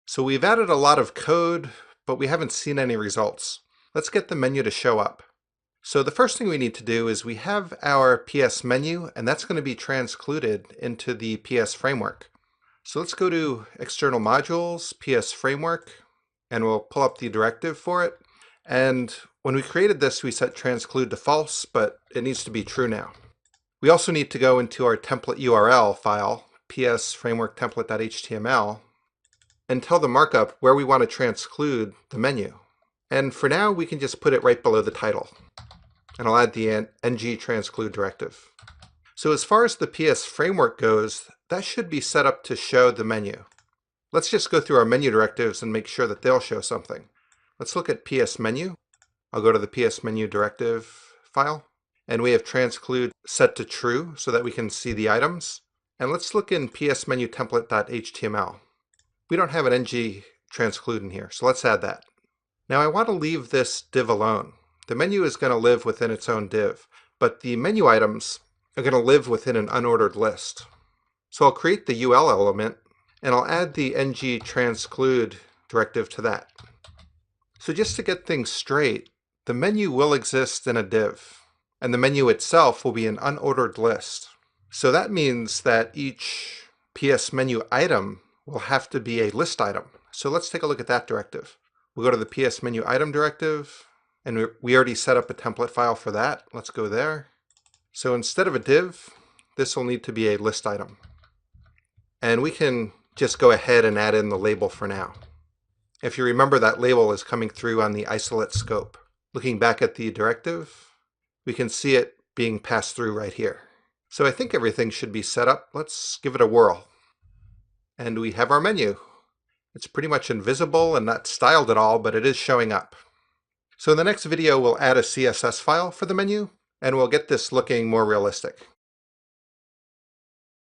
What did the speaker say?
So we've added a lot of code, but we haven't seen any results. Let's get the menu to show up. So the first thing we need to do is we have our PS menu, and that's going to be transcluded into the PS framework. So let's go to External Modules, PS Framework, and we'll pull up the directive for it. And when we created this, we set transclude to false, but it needs to be true now. We also need to go into our template URL file, PS framework template.html, and tell the markup where we want to transclude the menu. And for now, we can just put it right below the title. And I'll add the ng transclude directive. So as far as the PS framework goes, that should be set up to show the menu. Let's just go through our menu directives and make sure that they'll show something. Let's look at PS menu. I'll go to the PS menu directive file, and we have transclude set to true so that we can see the items. And let's look in PS menu template.html. We don't have an ng transclude in here, so let's add that. Now I want to leave this div alone. The menu is going to live within its own div, but the menu items are going to live within an unordered list. So I'll create the UL element, and I'll add the ng transclude directive to that. So just to get things straight, the menu will exist in a div, and the menu itself will be an unordered list. So that means that each PS menu item will have to be a list item. So let's take a look at that directive. We'll go to the PS menu item directive, and we already set up a template file for that. Let's go there. So instead of a div, this will need to be a list item. And we can just go ahead and add in the label for now. If you remember, that label is coming through on the isolate scope. Looking back at the directive, we can see it being passed through right here. So I think everything should be set up. Let's give it a whirl. And we have our menu. It's pretty much invisible and not styled at all, but it is showing up. So in the next video, we'll add a CSS file for the menu, and we'll get this looking more realistic.